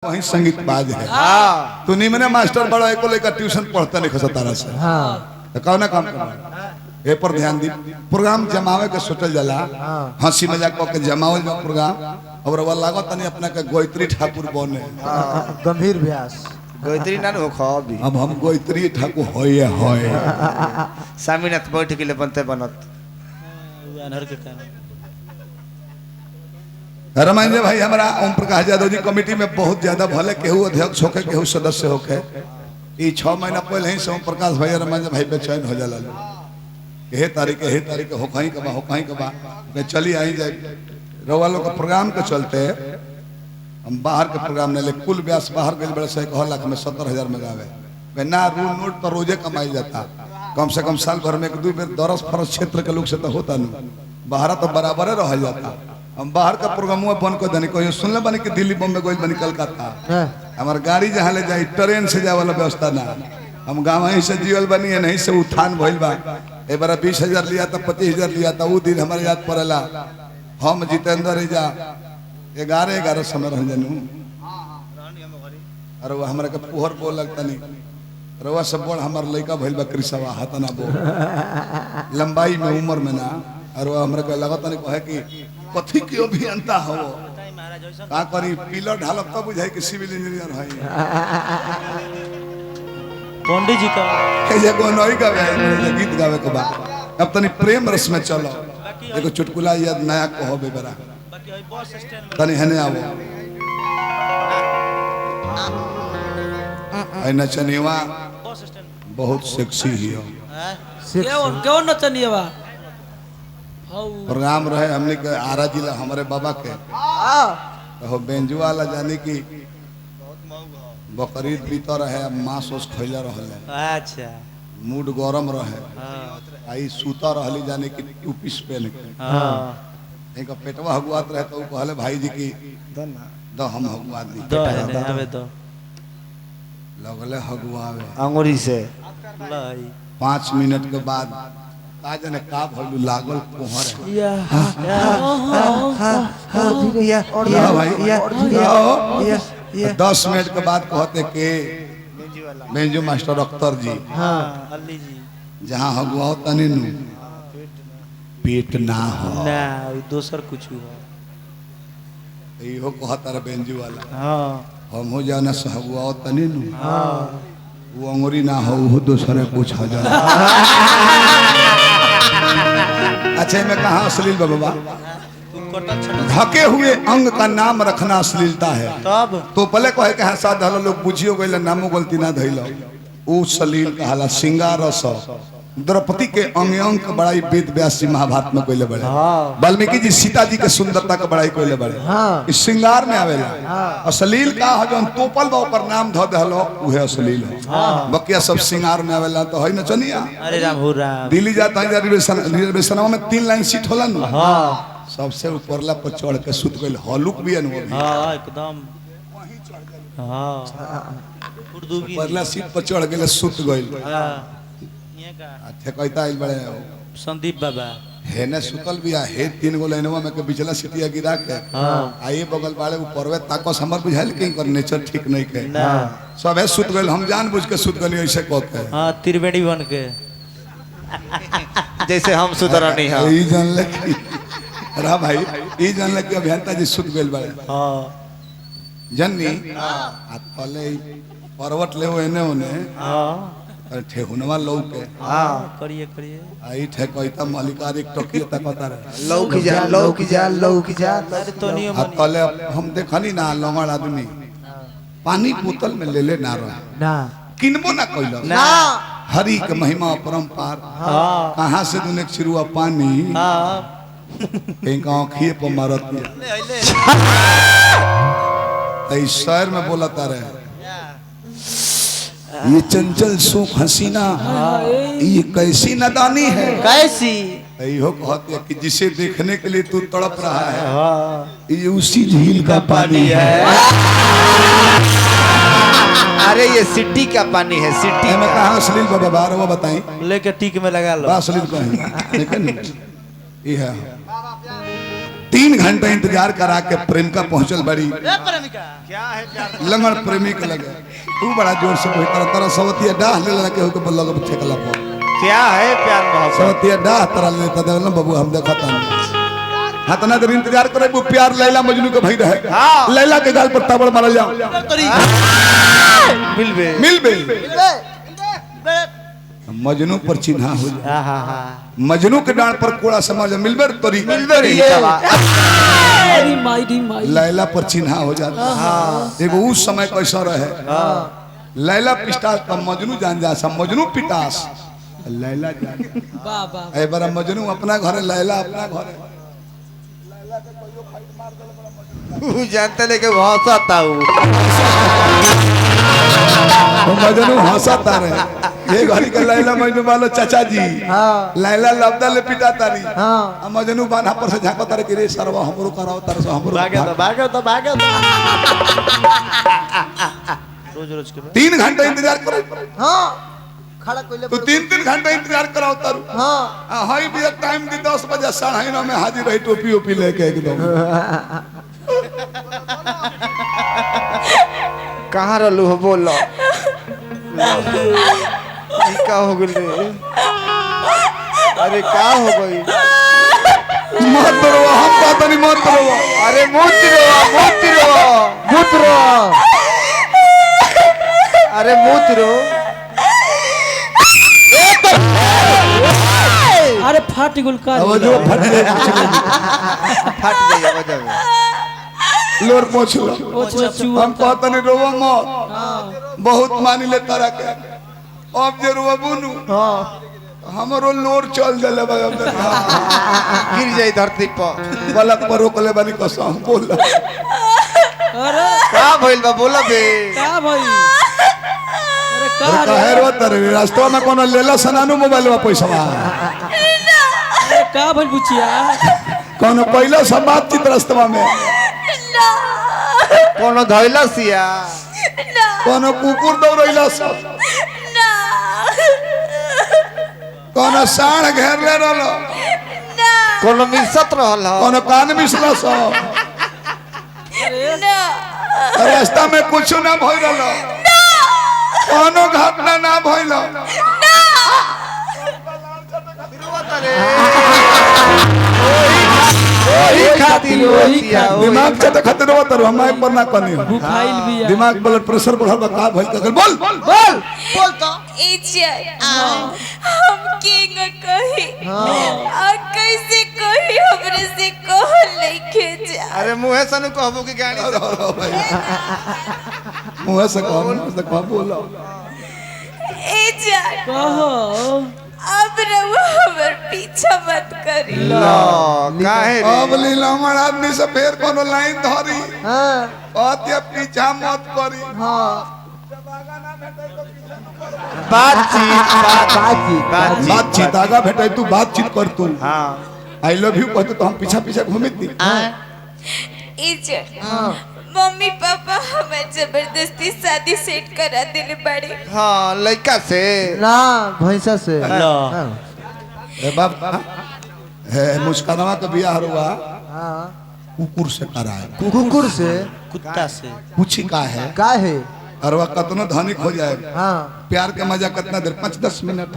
वही संगीत बाज है। हाँ। तू निमने मास्टर बड़ा एको लेकर ट्यूशन पढ़ता नहीं खसा तारा से। हाँ। तो कौन काम करना ए पर ध्यान दी। प्रोग्राम जमावे के सोचल जाला। हंसी मजाक को के जमावल जो प्रोग्राम और वो लागो तनी अपना के गोयत्री ठाकुर बने। गंभीर व्यास गोयत्री ना हो खबी। अब हम गोयत्री ठाकुर होए होए सामीनाथ बैठ के ले बनते बनत अनहर के कारण रमान भाई हमारा ओम प्रकाश यादव जी कमेटी में बहुत ज्यादा भले केहू अध्यक्ष होके केहू सदस्य होके ई 6 महीना पहले ही से ओम प्रकाश भाई रमान भाई बेचैन हो जाला हे तारीख हो कहीं कबा के चली आई जाए रवा लोग का प्रोग्राम के चलते हम बाहर के प्रोग्राम ने ले कुल व्यास बाहर गए बड़े से 1 लाख में 70,000 में गावे ना रूल नोट पर रोजे कमाई जाता कम से कम साल भर में 1-2 बेर 10 क्षेत्र के लोग से तो होता नहीं बाहर तो बराबर रह जाता। हम बाहर का प्रोग्राम बन कर देने को सुनले बनी कि दिल्ली बॉम्बे गई बनी कलकत्ता हमार गाड़ी जहाँ ले जाए ट्रेन से जाए वाला व्यवस्था ना हम गाँव ही से जीवल बनी है नहीं से उत्थान भइल बा ए बार 20,000 लिया था 25,000 लिया था वो दिन हमारे याद पड़ेला हम जितेंद्र जा 11 समय रह जनू अरे वो हमारे के पुहर बोल लगता नहीं रवा सब बोल हमार लड़का भइल बा कृषवा हाथ ना बोल लंबाई में उम्र में ना और वो हमारे के लगता नहीं कहे कि कथी के अभियंता हो का करी पिलर ढालब तब बुझाई कि सिविल इंजीनियर है पंडित जी का ये को नई गावे गीत गावे के बा अब तनी प्रेम रस में चलो एगो चुटकुला याद नया कहो बेबरा बाकी ओई बस स्टैंड तनी हने आवो आई नचनिवा बस स्टैंड बहुत सेक्सी हियो क्यों नचनिया प्रोग्राम रहे हमने के आरा जिला हमारे बाबा के तो बेंजू वाला जाने की बकरीद बीतर है मांस ओस खैला रहले अच्छा मूड गरम रहे आई सूता रहली जाने की टूपीस पहन के एक पेटवा हगुआत रहे तो कहले भाई जी की द हम हगुआ दी दो लगले हगुआवे अंगूरी से 5 मिनट के बाद काज ने का भलू लागल कोहर है 10 मिनट के बाद कहते के बेंजू मास्टर अख्तर जी अली जी जहाँ हगुआओ तनी नु पेट ना हो ना दोसर कुछ हो इहो कहता रे बेंजू वाला हां हम हो जाना से हगुआओ तनी नु वो अंगुरी ना हो वो दूसरे कुछ हो जाए। अच्छा मैं कहा अश्लील बाबा ढके हुए अंग का नाम रखना अश्लीलता है तब तो पहले कहे के साथ हलो लोग बुझियो गइल नामो गलती ना धइलो ओ सलील कहला सिंगार रस द्रौपदी के अंग अंग के बड़ाई वेद व्यास जी महाभारत में कइले बड़े वाल्मीकि जी सीता जी के सुंदरता के बड़ाई कइले बड़े इस सिंगार में आवेला अश्लील का हो जन तोपल बा ओकर नाम ध देहलो उहे अश्लील हो बकिया सब सिंगार में आवेला तो है न चनिया अरे राम हो राम दिल्ली जाता है रिजर्वेशन में 3 लाइन सीट होला न हां सबसे ऊपरला पर चढ़ के सुत गइल हलुक भी अनुभव हां एकदम हां उर्दू की ऊपरला सीट पर चढ़ गेले सुत गइल हां ये का अच्छा कहता है बड़े संदीप बाबा है न सुतल बिया हे 3 गो लाइनवा में के बिचला सीटिया गिरा के हां आइए बगल वाले ऊपरवे ताको हमर बुझाइल कि कर नेचर ठीक नहीं के ना सबे सुत गइल हम जानबूझ के सुत गइल ऐसे कह के हां त्रिवेणी बन के जैसे हम सुधरनी है ई जान ले रा भाई ई जान ले कि अभियंता जी सुत गइल बाड़े हां जन्नी आ पले पर्वत ले ओने ओने हां ठेहुनवा लौके हां करिए आई ठेकैता मलिकार एक टोकिया तकता रहे लौकी जा अरे तो नियम पहले हम देखनी ना लंगड़ आदमी पानी बोतल में ले ना रहे ना किनबो ना कइलो ना हरि के महिमा परंपार कहां से दुने चिरुआ पानी कहीं आँखिए पर मारत तई शहर में बोलता रहे ये चंचल सुख हसीना ये कैसी नादानी है कैसी हो कहते कि जिसे देखने के लिए तू तड़प रहा है ये उसी झील का पानी है। अरे ये सिटी का पानी है सिटी में कहा अश्लील बाबा बार वो बताई लेके टीक में लगा लो अश्लील कहीं लेकिन ये है 3 घंटा इंतजार करा के प्रेमिका पहुंचल बड़ी क्या है प्यार लंगड़ प्रेमी के लगे तू बड़ा जोर से कोई तरह तरह सवतिया डाह ले लगे हो के बल्ला को ठेकला पर क्या है प्यार मोहब्बत सवतिया डाह तरह लेता दे ना बाबू हम देखता नहीं हतना देर इंतजार करे वो प्यार लैला मजनू के भई रहे हाँ। लैला के गाल पर ताबड़ मारल जाओ मिलबे मजनू पर चिन्हा हो जाए मजनू के डांड पर कोड़ा समझ मिलबे तोरी अरे माई लैला पर चिन्हा हो जाता एगो उस समय कैसा रहे लैला पिटास पर मजनू जान जा सब मजनू पिटास लैला जान बाबा ए बड़ा मजनू अपना घर लैला अपना घर जानते लेके हंसाता हूँ मजनू हंसाता रहे ये घड़ी के लैला मजनू वालो चाचा जी लैला लबदा ले पिटा तारी मजनू बाना पर से झांको तारे कि रे सरवा हमरो कराओ तारे से हमरो भागे रोज रोज के 3 घंटा इंतजार करे खड़ा कोई तू 3 घंटा इंतजार कराओ तारू हाई भी टाइम दी 10 बजे 9:30 में हाजिर रही टोपी ओपी लेके एकदम कहाँ रहलू हो बोलो का हो गई अरे का हो गई मत रो हम पता नहीं मत रो अरे मूत रो अरे मूत रो अरे फाट गुल का अब जो फट फट गई वजह लोर पोछ लो हम पता नहीं रो मत बहुत मानी ले तारा के अब जे रोबू नु हमरो लोर चल देले भाई अब गिर जाई धरती पर पलक पर रोकले बानी कसम बोल अरे का भइल बा बोला बे का भाई अरे का काहे रो तारे रास्ता में कोनो लेला सनानु मोबाइल में पैसा अरे का भाई बुचिया कोनो पहला सब बातचीत रास्ता में कोनो धइला सिया कोनो कुकुर दौड़ैला सब कोनो साढ़ घेरले रहलो कोनो मिसत रहल ह कोनो कान मिसला सब रास्ता में कुछ ना भइल रहलो कोनो घटना ना भइल दिमाग चटे खातिर रोत रहो हम एक बार ना कनी बुखाइल भी दिमाग ब्लड प्रेशर बढ़ल बा का भइल का बोल बोल तो हम किंग कही आ कैसे कही हमरे से कह लेके जा अरे मुहे सनु कहबो की गाड़ी मुंह से कहो बोलो ए जा कहो अब रहो हमर पीछा मत करी लो काहे रे अब लीला हमर आदमी से फेर कोनो लाइन धरी बात ये पीछा मत करी बातचीत आगा भेटे तू बातचीत कर तू हां आई लव यू कहते तो हम पीछा पीछा घूमित दी इज्जत मम्मी पापा हमें जबरदस्ती शादी सेट करा दिले बड़े हां लड़का से ना भैंसा से ए बाप है मुस्कानवा का बियाह हुआ हाँ कुकुर से कराए कुकुर से कुत्ता से पूछी का है का है और वह कतनो धनिक हो जाए हाँ प्यार के मजा कितना देर 5-10 मिनट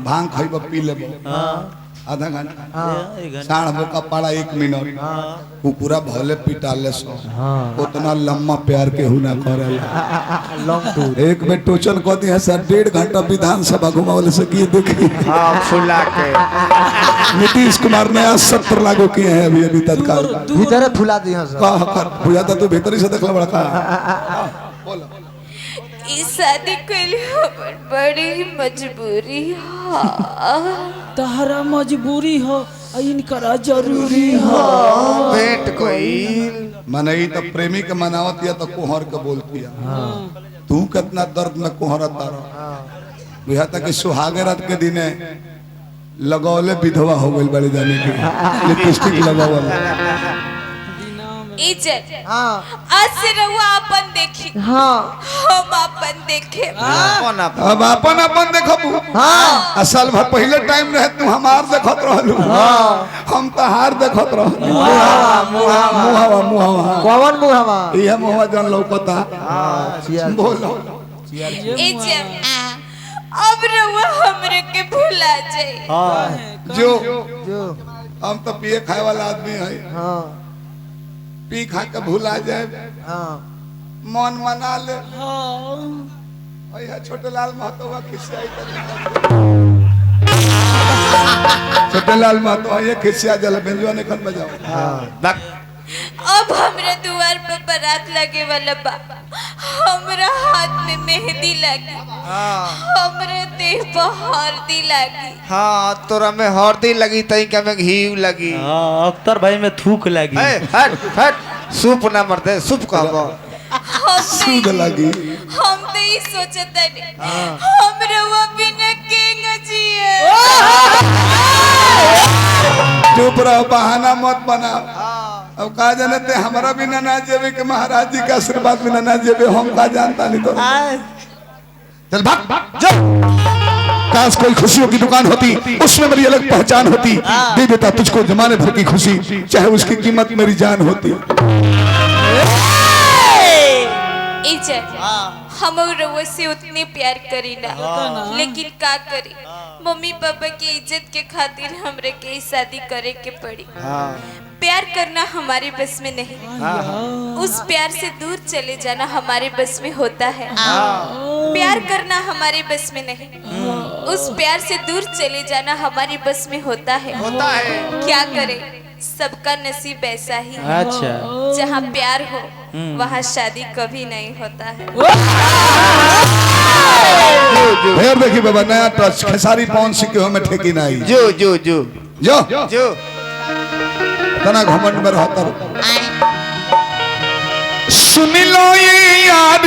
भांग खाइब पी लेब आधा घंटा एक घंटा साढ़ बोका पाड़ा 1 मिनट कुकुरा भले पिटाले सो उतना लम्बा प्यार के हुना करेला लॉन्ग टूर एक में टोचन कहती है सर 1.5 घंटा विधानसभा घुमावले से की देखी हां फुला के नीतीश कुमार ने 70 लागू किए हैं अभी तत्काल भीतर फुला दिया सब कहा कर बुझाता तू भीतर से देखला बड़ा का इस शादी के लिए हमर बड़ी मजबूरी है तहरा मजबूरी हो इनकरा जरूरी हो भेंट कोई माने ई तो प्रेमी के मनावत या तो कोहर के बोलती है तू कितना दर्द में कोहरत तारा बुझाता कि सुहागे रात के दिने लगौले विधवा हो गई बड़ी जाने की लिपस्टिक लगावल इज्जत हाँ आज से रहुआ अपन देखी हाँ हम अपन अपन देखे अपन अपन अब अपन अपन देखबू हाँ असल भर पहले टाइम रहे तू हमार देखत रहलू हम तहार देखत रहलू मुहावा मुहावा कौन मुँह हवा ये मुहावा जान लौकता बोलो ए जब अब रउआ हमरे के भुला जाए जो जो हम तो पिए खाए वाला आदमी है हाँ पी खा के भुला जाए हाँ मन मना ले छोटे लाल महतो छोटे लाल महतो ये खिसिया जल बेंजुआ ने खन बजाओ अब हमरा द्वार पर बारात लगे वाला बा हमरा हाथ में मेहंदी लगी हमरा देह पर हल्दी लगी हाँ तोरा में हल्दी लगी तई के में घी लगी हाँ अख्तर भाई में थूक लगी ए हट हट सूप ना मरते सूप कहबो सूद लगी हम तो ये सोचत नहीं हमरा वो बिना केंग जिए चुप रहो बहाना मत बनाओ अब का जानते हमारा बिना ना जेबे के महाराज जी का आशीर्वाद बिना ना जेबे हम का जानता नहीं तो चल भाग जा काश कोई खुशियों की दुकान होती उसमें मेरी अलग पहचान होती दे देता तुझको जमाने भर की खुशी चाहे उसकी कीमत मेरी जान होती हम रउआ से उतने प्यार करी ना लेकिन का करी मम्मी पापा की इज्जत के खातिर हमरे के शादी करे के पड़ी प्यार करना हमारे बस में नहीं उस प्यार से दूर चले जाना हमारे बस में होता है प्यार करना हमारे बस में नहीं उस प्यार से दूर चले जाना हमारे बस में होता है क्या करे सबका नसीब ऐसा ही है अच्छा जहाँ प्यार हो वहाँ शादी कभी नहीं होता है फिर देखिए बाबा नया टच खेसारी पवन सिंह के में ठेकी ना आई जो जो जो जो जो तना घमंड में रहता सुन लो ये यार